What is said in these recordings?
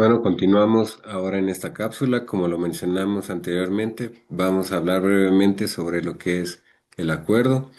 Bueno, continuamos ahora en esta cápsula. Como lo mencionamos anteriormente, vamos a hablar brevemente sobre lo que es el acuerdo.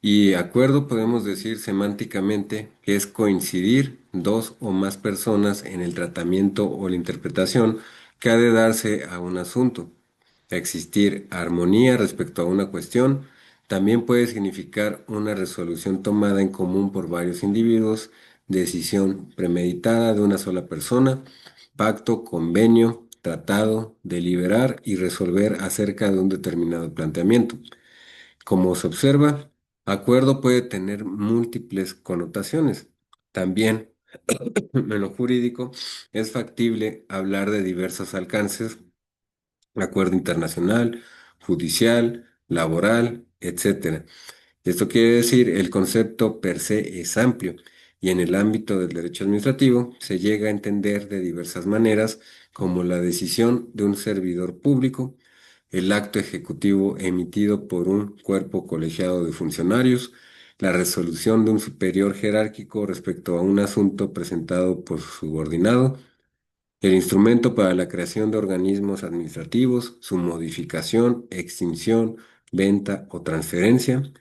Y acuerdo podemos decir semánticamente que es coincidir dos o más personas en el tratamiento o la interpretación que ha de darse a un asunto. Existir armonía respecto a una cuestión también puede significar una resolución tomada en común por varios individuos, decisión premeditada de una sola persona, pacto, convenio, tratado, deliberar y resolver acerca de un determinado planteamiento. Como se observa, acuerdo puede tener múltiples connotaciones. También, en lo jurídico, es factible hablar de diversos alcances: acuerdo internacional, judicial, laboral, etcétera. Esto quiere decir, el concepto per se es amplio y en el ámbito del derecho administrativo se llega a entender de diversas maneras, como la decisión de un servidor público, el acto ejecutivo emitido por un cuerpo colegiado de funcionarios, la resolución de un superior jerárquico respecto a un asunto presentado por su subordinado, el instrumento para la creación de organismos administrativos, su modificación, extinción, venta o transferencia,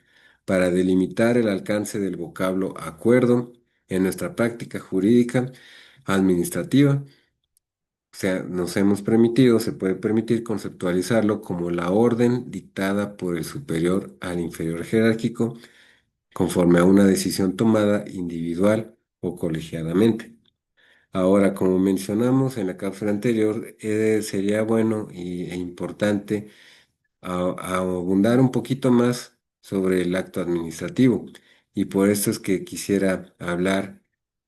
para delimitar el alcance del vocablo acuerdo en nuestra práctica jurídica administrativa. O sea, nos hemos permitido, se puede permitir conceptualizarlo como la orden dictada por el superior al inferior jerárquico conforme a una decisión tomada individual o colegiadamente. Ahora, como mencionamos en la cápsula anterior, sería bueno e importante abundar un poquito más sobre el acto administrativo. Y por esto es que quisiera hablar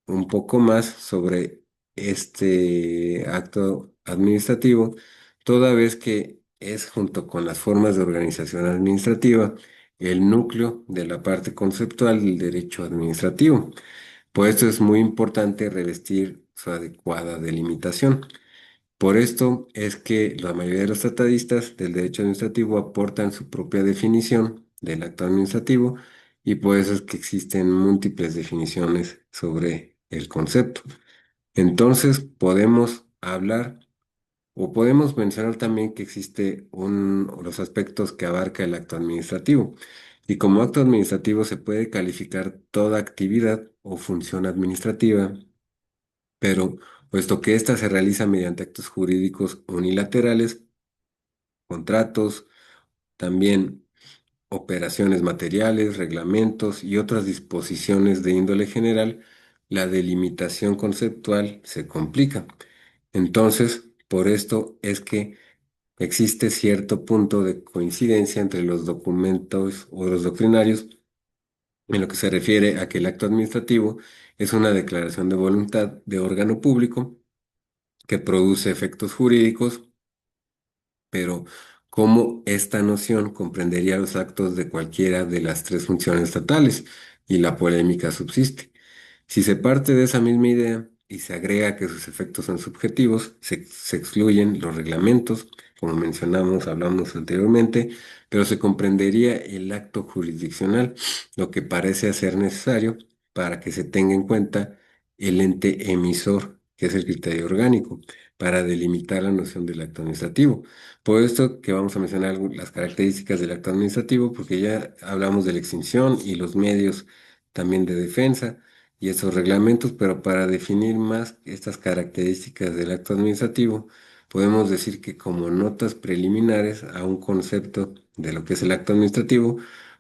un poco más sobre este acto administrativo, toda vez que es, junto con las formas de organización administrativa, el núcleo de la parte conceptual del derecho administrativo. Por esto es muy importante revestir su adecuada delimitación. Por esto es que la mayoría de los tratadistas del derecho administrativo aportan su propia definición del acto administrativo, y por eso es que existen múltiples definiciones sobre el concepto. Entonces podemos hablar o podemos mencionar también que existe los aspectos que abarca el acto administrativo. Y como acto administrativo se puede calificar toda actividad o función administrativa, pero puesto que ésta se realiza mediante actos jurídicos unilaterales, contratos, también operaciones materiales, reglamentos y otras disposiciones de índole general, la delimitación conceptual se complica. Entonces, por esto es que existe cierto punto de coincidencia entre los documentos o los doctrinarios en lo que se refiere a que el acto administrativo es una declaración de voluntad de órgano público que produce efectos jurídicos, pero cómo esta noción comprendería los actos de cualquiera de las tres funciones estatales, y la polémica subsiste. Si se parte de esa misma idea y se agrega que sus efectos son subjetivos, se excluyen los reglamentos, como mencionamos, hablamos anteriormente, pero se comprendería el acto jurisdiccional, lo que parece hacer necesario para que se tenga en cuenta el ente emisor, que es el criterio orgánico, para delimitar la noción del acto administrativo. Por esto que vamos a mencionar las características del acto administrativo, porque ya hablamos de la extinción y los medios también de defensa y esos reglamentos, pero para definir más estas características del acto administrativo, podemos decir que como notas preliminares a un concepto de lo que es el acto administrativo,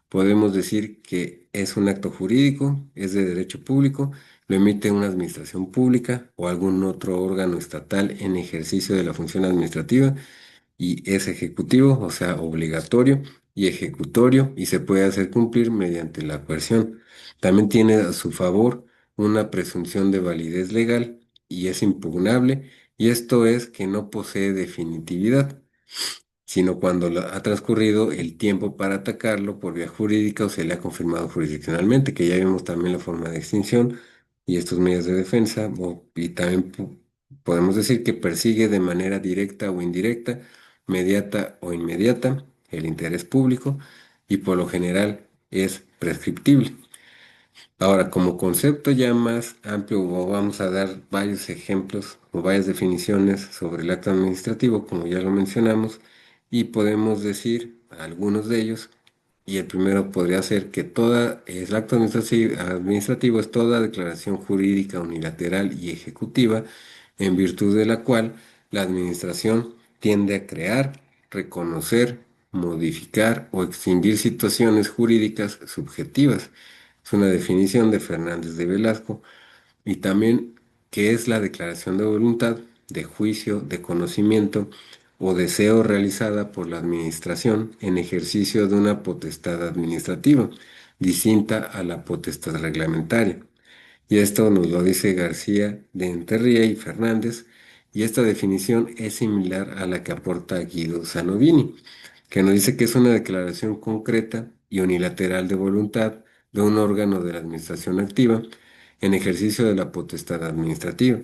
podemos decir que es un acto jurídico, es de derecho público, lo emite una administración pública o algún otro órgano estatal en ejercicio de la función administrativa, y es ejecutivo, o sea, obligatorio y ejecutorio, y se puede hacer cumplir mediante la coerción. También tiene a su favor una presunción de validez legal y es impugnable, y esto es que no posee definitividad, sino cuando ha transcurrido el tiempo para atacarlo por vía jurídica o se le ha confirmado jurisdiccionalmente, que ya vimos también la forma de extinción y estos medios de defensa, y también podemos decir que persigue de manera directa o indirecta, mediata o inmediata, el interés público, y por lo general es prescriptible. Ahora, como concepto ya más amplio, vamos a dar varios ejemplos o varias definiciones sobre el acto administrativo, como ya lo mencionamos, y podemos decir algunos de ellos. Y el primero podría ser que el acto administrativo es toda declaración jurídica unilateral y ejecutiva en virtud de la cual la administración tiende a crear, reconocer, modificar o extinguir situaciones jurídicas subjetivas. Es una definición de Fernández de Velasco. Y también qué es la declaración de voluntad, de juicio, de conocimiento o deseo realizada por la administración en ejercicio de una potestad administrativa, distinta a la potestad reglamentaria. Y esto nos lo dice García de Enterría y Fernández, y esta definición es similar a la que aporta Guido Sanovini, que nos dice que es una declaración concreta y unilateral de voluntad de un órgano de la administración activa en ejercicio de la potestad administrativa.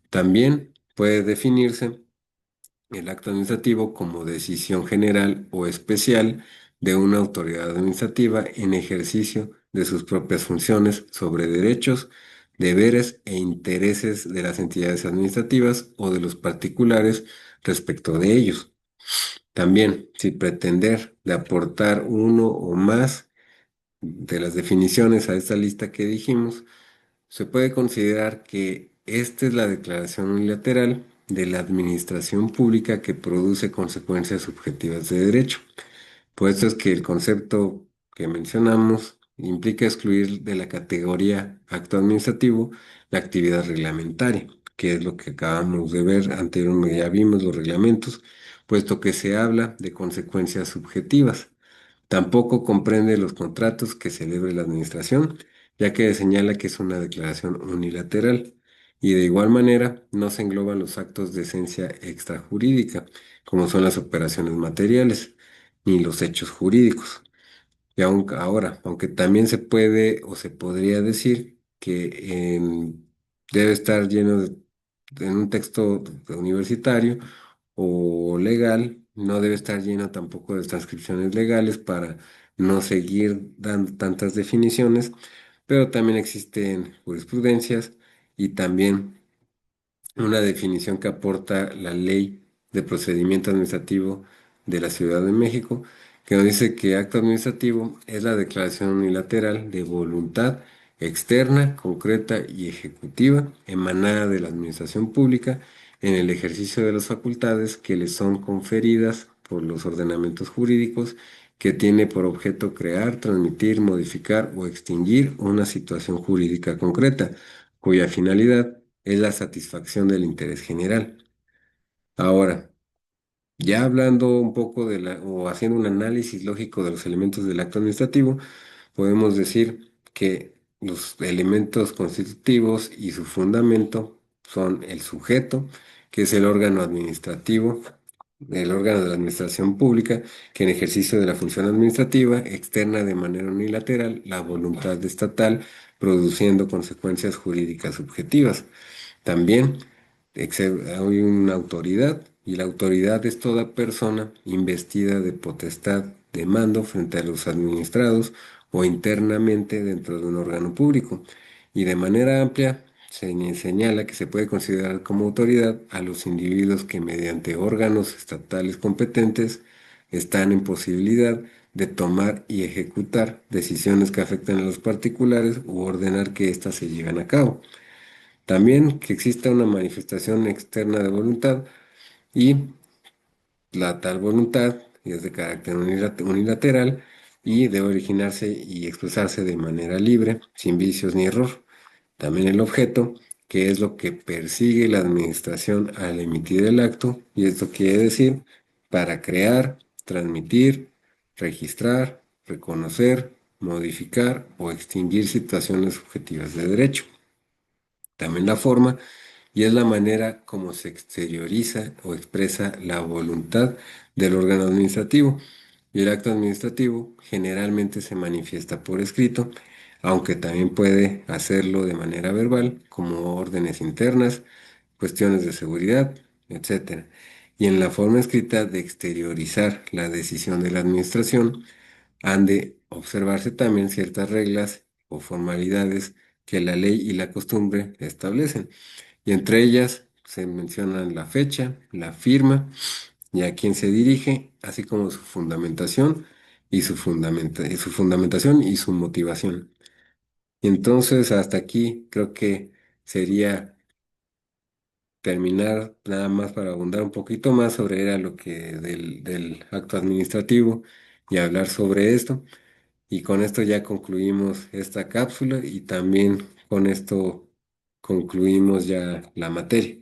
También puede definirse el acto administrativo como decisión general o especial de una autoridad administrativa en ejercicio de sus propias funciones sobre derechos, deberes e intereses de las entidades administrativas o de los particulares respecto de ellos. También, si pretender de aportar uno o más de las definiciones a esta lista que dijimos, se puede considerar que esta es la declaración unilateral de la administración pública que produce consecuencias subjetivas de derecho. Por esto es que el concepto que mencionamos implica excluir de la categoría acto administrativo la actividad reglamentaria, que es lo que acabamos de ver anteriormente, ya vimos los reglamentos, puesto que se habla de consecuencias subjetivas. Tampoco comprende los contratos que celebre la administración, ya que señala que es una declaración unilateral. Y de igual manera, no se engloban los actos de esencia extrajurídica, como son las operaciones materiales, ni los hechos jurídicos. Y ahora, aunque también se puede o se podría decir que debe estar lleno en un texto universitario o legal, no debe estar lleno tampoco de transcripciones legales para no seguir dando tantas definiciones, pero también existen jurisprudencias y también una definición que aporta la Ley de Procedimiento Administrativo de la Ciudad de México, que nos dice que acto administrativo es la declaración unilateral de voluntad externa, concreta y ejecutiva emanada de la administración pública en el ejercicio de las facultades que le son conferidas por los ordenamientos jurídicos, que tiene por objeto crear, transmitir, modificar o extinguir una situación jurídica concreta, cuya finalidad es la satisfacción del interés general. Ahora, ya hablando un poco o haciendo un análisis lógico de los elementos del acto administrativo, podemos decir que los elementos constitutivos y su fundamento son el sujeto, que es el órgano administrativo, el órgano de la administración pública, que en ejercicio de la función administrativa externa de manera unilateral la voluntad estatal, produciendo consecuencias jurídicas subjetivas. También hay una autoridad y la autoridad es toda persona investida de potestad de mando frente a los administrados o internamente dentro de un órgano público. Y de manera amplia señala que se puede considerar como autoridad a los individuos que mediante órganos estatales competentes están en posibilidad de tomar y ejecutar decisiones que afectan a los particulares u ordenar que éstas se lleven a cabo. También que exista una manifestación externa de voluntad y la tal voluntad es de carácter unilateral y debe originarse y expresarse de manera libre, sin vicios ni error. También el objeto, que es lo que persigue la administración al emitir el acto, y esto quiere decir para crear, transmitir, registrar, reconocer, modificar o extinguir situaciones subjetivas de derecho. También la forma, y es la manera como se exterioriza o expresa la voluntad del órgano administrativo. Y el acto administrativo generalmente se manifiesta por escrito, aunque también puede hacerlo de manera verbal, como órdenes internas, cuestiones de seguridad, etcétera. Y en la forma escrita de exteriorizar la decisión de la administración, han de observarse también ciertas reglas o formalidades que la ley y la costumbre establecen. Y entre ellas se mencionan la fecha, la firma y a quién se dirige, así como su fundamentación y su fundamentación y su motivación. Y entonces hasta aquí creo que sería terminar nada más para abundar un poquito más sobre era lo que del acto administrativo y hablar sobre esto. Y con esto ya concluimos esta cápsula y también con esto concluimos ya la materia.